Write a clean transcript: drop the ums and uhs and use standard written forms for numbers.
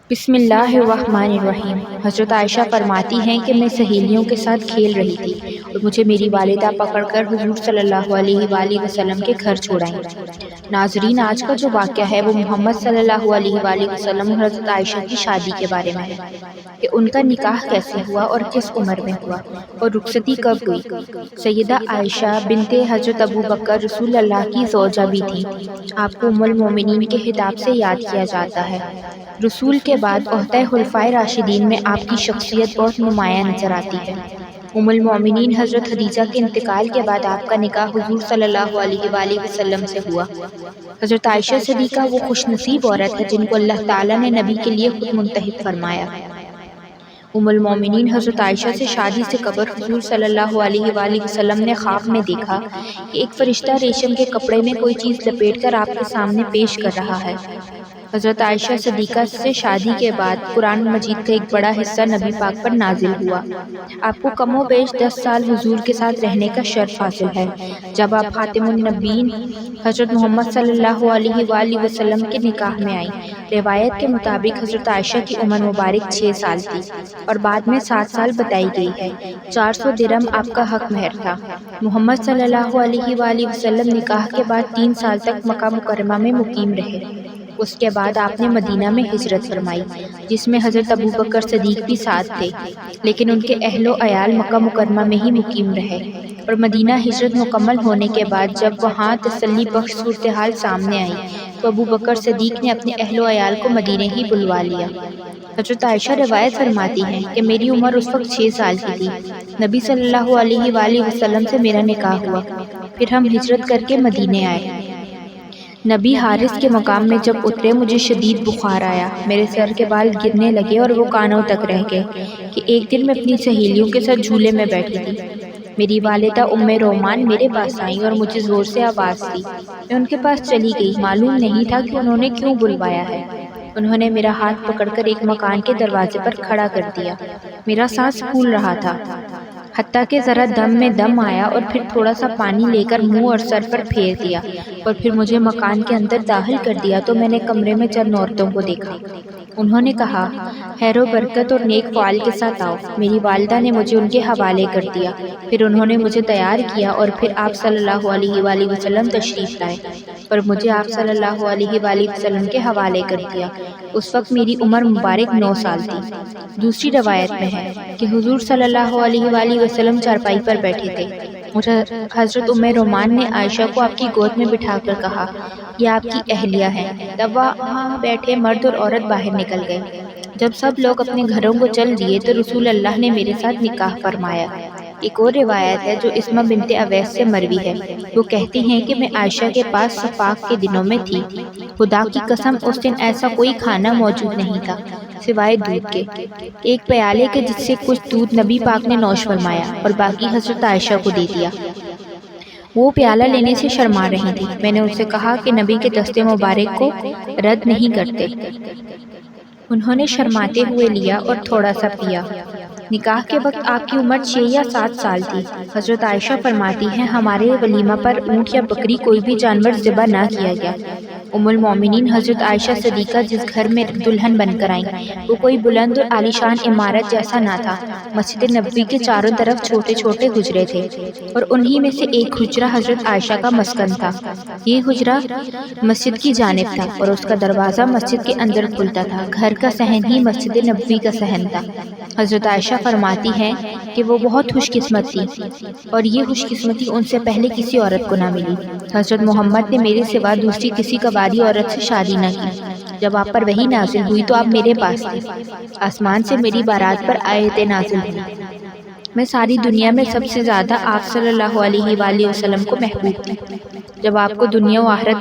بسم اللہ الرحمن الرحیم۔ حضرت عائشہ فرماتی ہیں کہ میں سہیلیوں کے ساتھ کھیل رہی تھی اور مجھے میری والدہ پکڑ کر حضور صلی اللہ علیہ وآلہ وسلم کے گھر چھوڑائیں۔ ناظرین، آج کا جو واقعہ ہے وہ محمد صلی اللہ علیہ وآلہ وسلم اور حضرت عائشہ کی شادی کے بارے میں ہے کہ ان کا نکاح کیسے ہوا اور کس عمر میں ہوا اور رخصتی کب ہوئی۔ سیدہ عائشہ بنت حضرت ابو بکر رسول اللہ کی زوجہ بھی تھی۔ آپ کو ام المومنین کے خطاب سے یاد کیا جاتا ہے۔ رسول کے بعد عہدہ خلفائے راشدین میں آپ کی شخصیت بہت نمایاں نظر آتی ہے۔ ام المومنین حضرت خدیجہ کے انتقال کے بعد آپ کا نکاح حضور صلی اللہ علیہ وآلہ وسلم سے ہوا۔ حضرت عائشہ صدیقہ وہ خوش نصیب عورت ہے جن کو اللہ تعالیٰ نے نبی کے لیے خود منتخب فرمایا۔ ام المومنین حضرت عائشہ سے شادی سے قبل حضور صلی اللہ علیہ وآلہ وسلم نے خواب میں دیکھا کہ ایک فرشتہ ریشم کے کپڑے میں کوئی چیز لپیٹ کر آپ کے سامنے پیش کر رہا ہے۔ حضرت عائشہ صدیقہ سے شادی کے بعد قرآن مجید کا ایک بڑا حصہ نبی پاک پر نازل ہوا۔ آپ کو کم و بیش 10 سال حضور کے ساتھ رہنے کا شرف حاصل ہے۔ جب آپ خاتم النبیین حضرت محمد صلی اللہ علیہ وآلہ وسلم کے نکاح میں آئیں، روایت کے مطابق حضرت عائشہ کی عمر مبارک 6 سال تھی اور بعد میں 7 سال بتائی گئی ہے۔ 400 درہم آپ کا حق مہر تھا۔ محمد صلی اللہ علیہ وآلہ وسلم نکاح کے بعد 3 سال تک مکہ مکرمہ میں مقیم رہے۔ اس کے بعد آپ نے مدینہ میں ہجرت فرمائی، جس میں حضرت ابو بکر صدیق بھی ساتھ تھے، لیکن ان کے اہل و عیال مکہ مکرمہ میں ہی مقیم رہے۔ اور مدینہ ہجرت مکمل ہونے کے بعد جب وہاں تسلی بخش صورتحال سامنے آئی تو ابو بکر صدیق نے اپنے اہل و عیال کو مدینہ ہی بلوا لیا۔ حضرت عائشہ روایت فرماتی ہیں کہ میری عمر اس وقت 6 سال کی تھی۔ نبی صلی اللہ علیہ وآلہ وسلم سے میرا نکاح ہوا، پھر ہم ہجرت کر کے مدینہ آئے۔ نبی حارث کے مقام میں جب اترے مجھے شدید بخار آیا، میرے سر کے بال گرنے لگے اور وہ کانوں تک رہ گئے کہ ایک دن میں اپنی سہیلیوں کے ساتھ جھولے میں بیٹھی تھی۔ میری والدہ ام رومان میرے پاس آئیں اور مجھے زور سے آواز دی۔ میں ان کے پاس چلی گئی، معلوم نہیں تھا کہ انہوں نے کیوں بلوایا ہے۔ انہوں نے میرا ہاتھ پکڑ کر ایک مکان کے دروازے پر کھڑا کر دیا۔ میرا سانس پھول رہا تھا، حتیٰ کہ ذرا دم میں دم آیا اور پھر تھوڑا سا پانی لے کر منہ اور سر پر پھیر دیا اور پھر مجھے مکان کے اندر داخل کر دیا تو میں نے کمرے میں چند عورتوں کو دیکھا۔ انہوں نے کہا، خیر و برکت اور نیک فعال کے ساتھ آؤ۔ میری والدہ نے مجھے ان کے حوالے کر دیا، پھر انہوں نے مجھے تیار کیا اور پھر آپ صلی اللہ علیہ وآلہ وسلم تشریف لائے اور مجھے آپ صلی اللہ علیہ وآلہ وسلم کے حوالے کر دیا۔ اس وقت میری عمر مبارک 9 سال تھی۔ دوسری روایت میں ہے کہ حضور صلی اللہ علیہ وآلہ وسلم چارپائی پر بیٹھے تھے۔ حضرت ام رومان نے عائشہ کو آپ کی گود میں بٹھا کر کہا، یہ آپ کی اہلیہ ہیں۔ تب وہاں بیٹھے مرد اور عورت باہر نکل گئے۔ جب سب لوگ اپنے گھروں کو چل دیے تو رسول اللہ نے میرے ساتھ نکاح فرمایا۔ ایک اور روایت ہے جو اسمہ بنت اویس سے مروی ہے۔ وہ کہتی ہیں کہ میں عائشہ کے پاس صفاق کے دنوں میں تھی۔ خدا کی قسم اس دن ایسا کوئی کھانا موجود نہیں تھا سوائے دودھ کے، ایک پیالے کے جس سے کچھ دودھ نبی پاک نے نوش فرمایا اور باقی حضرت عائشہ کو دے دیا۔ وہ پیالہ لینے سے شرما رہی تھی۔ میں نے ان سے کہا کہ نبی کے دست مبارک کو رد نہیں کرتے۔ انہوں نے شرماتے ہوئے لیا اور تھوڑا سا پیا۔ نکاح کے وقت آپ کی عمر 6 یا 7 سال تھی۔ حضرت عائشہ فرماتی ہیں ہمارے ولیمہ پر اونٹ یا بکری کوئی بھی جانور ذبح نہ کیا گیا۔ ام المومنین حضرت عائشہ صدیقہ جس گھر میں دلہن بن کر آئیں وہ کوئی بلند اور عالیشان عمارت جیسا نہ تھا۔ مسجد نبوی کے چاروں طرف چھوٹے چھوٹے حجرے تھے اور انہی میں سے ایک حجرہ حضرت عائشہ کا مسکن تھا۔ یہ حجرہ مسجد کی جانب تھا اور اس کا دروازہ مسجد کے اندر کھلتا تھا۔ گھر کا صحن ہی مسجد نبوی کا صحن تھا۔ حضرت عائشہ فرماتی ہیں کہ وہ بہت خوش قسمت تھی اور یہ خوش قسمتی ان سے پہلے کسی عورت کو نہ ملی۔ حضرت محمد نے میرے سوا دوسری کسی قبائلی عورت سے شادی نہ کی۔ جب آپ پر وحی نازل ہوئی تو آپ میرے پاس تھے۔ آسمان سے میری بارات پر آیتیں نازل ہوئی۔ میں ساری دنیا میں سب سے زیادہ آپ صلی اللہ علیہ وآلہ وسلم کو محبوب تھی۔ جب آپ کو دنیا و آخرت